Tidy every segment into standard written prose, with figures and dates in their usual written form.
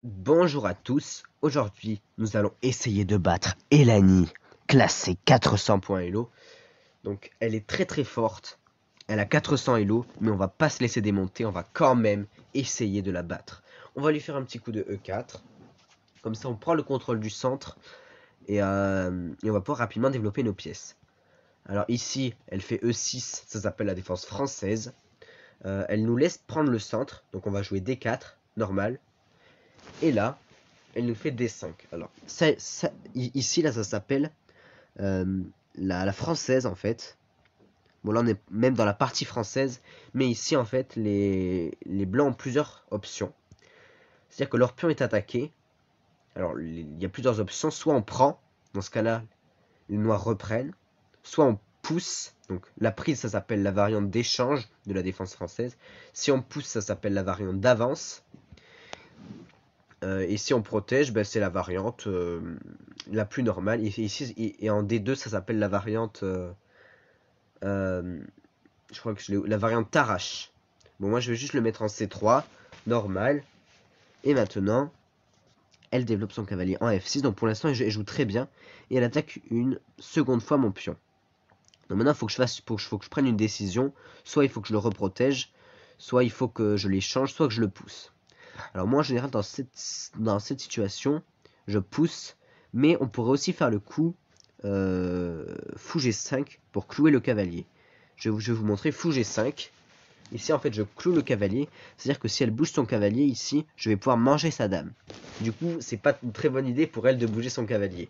Bonjour à tous, aujourd'hui nous allons essayer de battre Elani, classée 400 points Elo. Donc elle est très forte, elle a 400 Elo, mais on va pas se laisser démonter, on va quand même essayer de la battre. On va lui faire un petit coup de E4, comme ça on prend le contrôle du centre et on va pouvoir rapidement développer nos pièces. Alors ici elle fait E6, ça s'appelle la défense française. Elle nous laisse prendre le centre, donc on va jouer D4, normal. Et là, elle nous fait D5. Alors, ici, là, ça s'appelle euh, la française, en fait. Bon, là, on est même dans la partie française. Mais ici, en fait, les blancs ont plusieurs options. C'est-à-dire que leur pion est attaqué. Alors, il y a plusieurs options. Soit on prend, dans ce cas-là, les noirs reprennent. Soit on pousse. Donc, la prise, ça s'appelle la variante d'échange de la défense française. Si on pousse, ça s'appelle la variante d'avance. Et si on protège, ben, c'est la variante la plus normale. Ici, et en D2, ça s'appelle la variante. Je crois que la variante Tarash. Bon, moi, je vais juste le mettre en C3, normal. Et maintenant, elle développe son cavalier en F6. Donc pour l'instant, elle joue très bien. Et elle attaque une seconde fois mon pion. Donc maintenant, il faut que je prenne une décision. Soit il faut que je le reprotège, soit il faut que je l'échange, soit que je le pousse. Alors moi en général dans cette situation, je pousse, mais on pourrait aussi faire le coup fou G5 pour clouer le cavalier. Je vais vous montrer fou G5. Ici en fait je cloue le cavalier, c'est-à-dire que si elle bouge son cavalier ici, je vais pouvoir manger sa dame. Du coup c'est pas une très bonne idée pour elle de bouger son cavalier.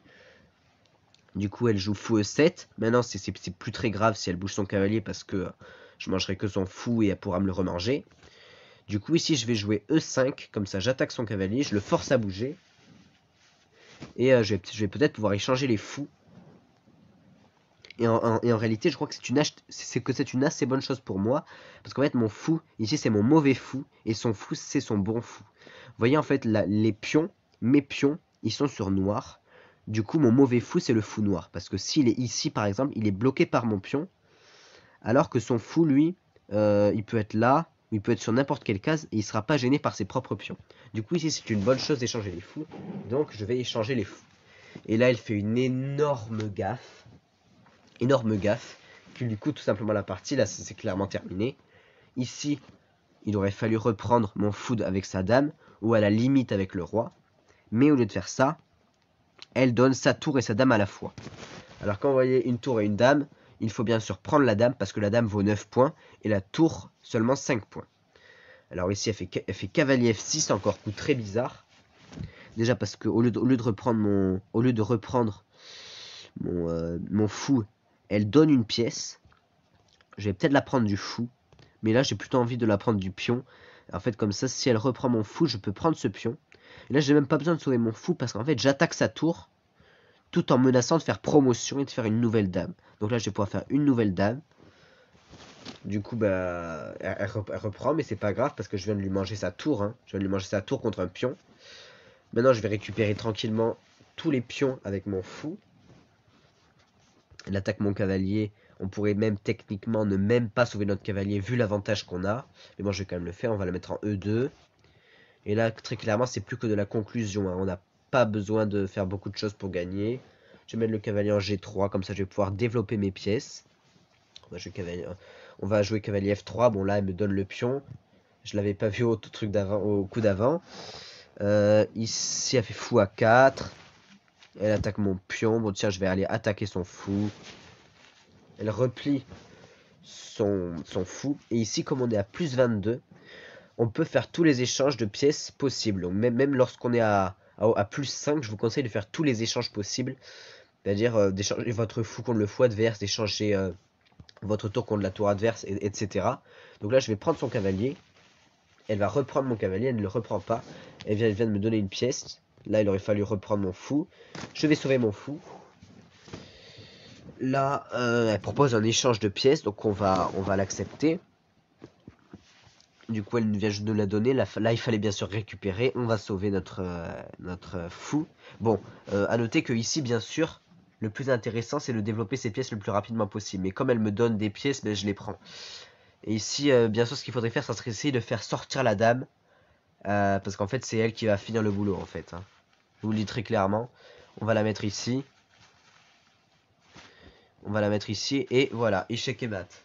Du coup elle joue fou E7, maintenant c'est plus très grave si elle bouge son cavalier parce que je mangerai que son fou et elle pourra me le remanger. Du coup ici je vais jouer E5, comme ça j'attaque son cavalier, je le force à bouger. Et je vais peut-être pouvoir échanger les fous. Et en réalité je crois que c'est une assez bonne chose pour moi. Parce qu'en fait mon fou, ici c'est mon mauvais fou. Et son fou c'est son bon fou. Vous voyez en fait les pions, mes pions, ils sont sur noir. Du coup mon mauvais fou c'est le fou noir. Parce que s'il est ici par exemple, il est bloqué par mon pion. Alors que son fou lui, il peut être là, il peut être sur n'importe quelle case et il ne sera pas gêné par ses propres pions. Du coup ici c'est une bonne chose d'échanger les fous, donc je vais échanger les fous. Et là elle fait une énorme gaffe, qui lui coûte tout simplement la partie, là c'est clairement terminé. Ici il aurait fallu reprendre mon fou avec sa dame, ou à la limite avec le roi, mais au lieu de faire ça, elle donne sa tour et sa dame à la fois. Alors quand vous voyez une tour et une dame, il faut bien sûr prendre la dame parce que la dame vaut 9 points et la tour seulement 5 points. Alors ici elle fait cavalier F6, encore coup très bizarre. Déjà parce que au lieu de reprendre mon fou, elle donne une pièce. Je vais peut-être la prendre du fou, mais là j'ai plutôt envie de la prendre du pion. En fait comme ça, si elle reprend mon fou, je peux prendre ce pion. Et là j'ai même pas besoin de sauver mon fou parce qu'en fait j'attaque sa tour tout en menaçant de faire promotion et de faire une nouvelle dame. Donc là je vais pouvoir faire une nouvelle dame. Du coup, bah, elle reprend, mais c'est pas grave parce que je viens de lui manger sa tour. Hein. Je viens de lui manger sa tour contre un pion. Maintenant, je vais récupérer tranquillement tous les pions avec mon fou. Elle attaque mon cavalier. On pourrait même techniquement ne même pas sauver notre cavalier vu l'avantage qu'on a. Mais bon, je vais quand même le faire. On va le mettre en E2. Et là, très clairement, c'est plus que de la conclusion. Hein. On n'a pas besoin de faire beaucoup de choses pour gagner. Je vais mettre le cavalier en G3. Comme ça, je vais pouvoir développer mes pièces. On va jouer cavalier F3. Bon, là, elle me donne le pion. Je l'avais pas vu au coup d'avant. Ici, elle fait fou à 4. Elle attaque mon pion. Bon, tiens, je vais aller attaquer son fou. Elle replie son fou. Et ici, comme on est à plus 22, on peut faire tous les échanges de pièces possibles. Donc, même lorsqu'on est à plus 5, je vous conseille de faire tous les échanges possibles. C'est-à-dire d'échanger votre fou contre le fou adverse, d'échanger votre tour contre la tour adverse, etc. Donc là, je vais prendre son cavalier. Elle va reprendre mon cavalier, elle ne le reprend pas. Elle vient de me donner une pièce. Là, il aurait fallu reprendre mon fou. Je vais sauver mon fou. Là, elle propose un échange de pièces, donc on va l'accepter. Du coup, elle vient juste de la donner. Là, il fallait bien sûr récupérer. On va sauver notre fou. Bon, à noter que ici, bien sûr, le plus intéressant, c'est de développer ces pièces le plus rapidement possible. Mais comme elle me donne des pièces, ben, je les prends. Et ici, bien sûr, ce qu'il faudrait faire, ça serait essayer de faire sortir la dame. Parce qu'en fait, c'est elle qui va finir le boulot, en fait. Hein. Je vous le dis très clairement. On va la mettre ici. On va la mettre ici. Et voilà, échec et mat.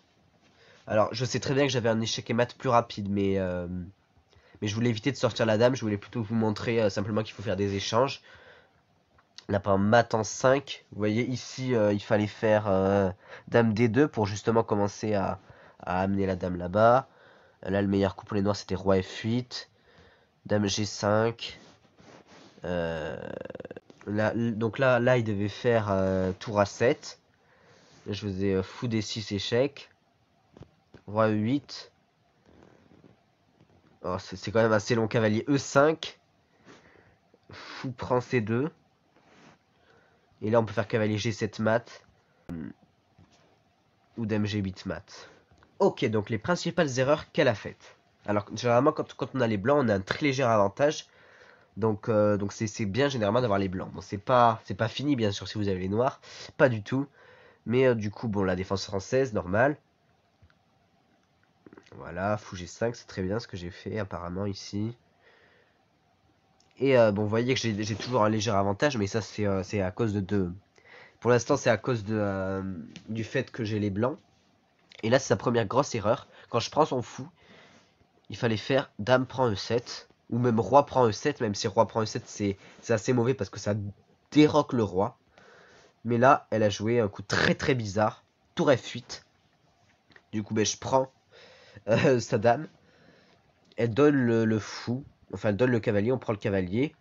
Alors, je sais très bien que j'avais un échec et mat plus rapide, mais je voulais éviter de sortir la dame. Je voulais plutôt vous montrer simplement qu'il faut faire des échanges. Là, par mat en 5. Vous voyez, ici, il fallait faire dame D2 pour justement commencer à amener la dame là-bas. Là, le meilleur coup pour les noirs, c'était roi F8. Dame G5. Donc là, il devait faire tour A7. Là, je faisais fou D6 échec. Roi E8. Oh, c'est quand même assez long. Cavalier E5. Fou prend C2. Et là, on peut faire cavalier G7 mat. Ou dame G8 mat. Ok, donc les principales erreurs qu'elle a faites. Alors, généralement, quand on a les blancs, on a un très léger avantage. Donc c'est bien généralement d'avoir les blancs. Bon, c'est pas fini, bien sûr, si vous avez les noirs. Pas du tout. Mais du coup, bon, la défense française, normal. Voilà, fou G5, c'est très bien ce que j'ai fait apparemment ici. Et bon, vous voyez que j'ai toujours un léger avantage, mais ça c'est à cause de... Pour l'instant, c'est à cause du fait que j'ai les blancs. Et là, c'est sa première grosse erreur. Quand je prends son fou, il fallait faire dame prend E7. Ou même roi prend E7, même si roi prend E7, c'est assez mauvais parce que ça déroque le roi. Mais là, elle a joué un coup très très bizarre. Tour F8. Du coup, ben, je prends sa dame. Elle donne le fou. Enfin, elle donne le cavalier, on prend le cavalier.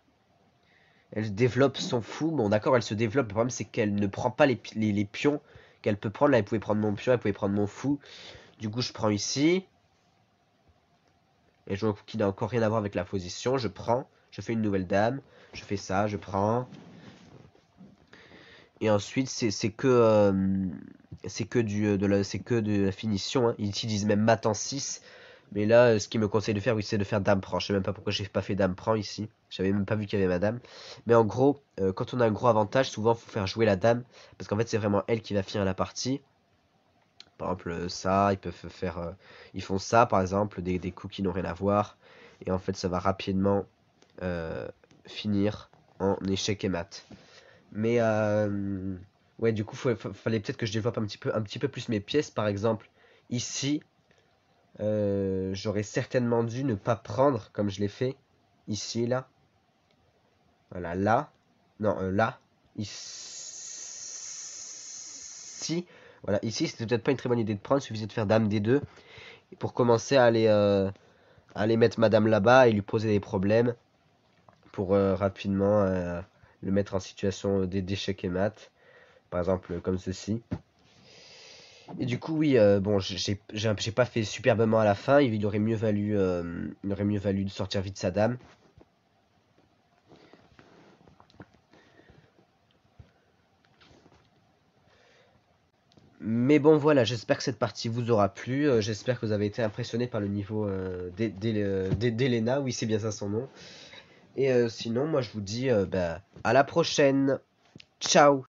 Elle développe son fou. Bon, d'accord, elle se développe. Le problème, c'est qu'elle ne prend pas les pions qu'elle peut prendre. Là, elle pouvait prendre mon pion, elle pouvait prendre mon fou. Du coup, je prends ici. Et je vois qu'il n'a encore rien à voir avec la position. Je prends. Je fais une nouvelle dame. Je fais ça, je prends. Et ensuite, c'est que de la finition. Hein. Ils disent même mat en 6. Mais là, ce qu'il me conseille de faire, oui, c'est de faire dame prend. Je sais même pas pourquoi j'ai pas fait dame prend ici. J'avais même pas vu qu'il y avait ma dame. Mais en gros, quand on a un gros avantage, souvent, faut faire jouer la dame. Parce qu'en fait, c'est vraiment elle qui va finir la partie. Par exemple, ça, ils peuvent faire... ils font ça, par exemple, des coups qui n'ont rien à voir. Et en fait, ça va rapidement finir en échec et mat. Mais ouais, du coup, fallait peut-être que je développe un petit peu plus mes pièces. Par exemple, ici, j'aurais certainement dû ne pas prendre comme je l'ai fait. Ici, là. Voilà, là. Non, là. Ici. Voilà, ici, c'était peut-être pas une très bonne idée de prendre. Il suffisait de faire dame D2 pour commencer à aller mettre madame là-bas et lui poser des problèmes pour rapidement le mettre en situation d'échec et mat. Par exemple, comme ceci. Et du coup, oui, bon, j'ai pas fait superbement à la fin. Il aurait mieux valu de sortir vite sa dame. Mais bon, voilà, j'espère que cette partie vous aura plu. J'espère que vous avez été impressionné par le niveau d'Elena. Oui, c'est bien ça son nom. Et sinon, moi, je vous dis bah, à la prochaine. Ciao!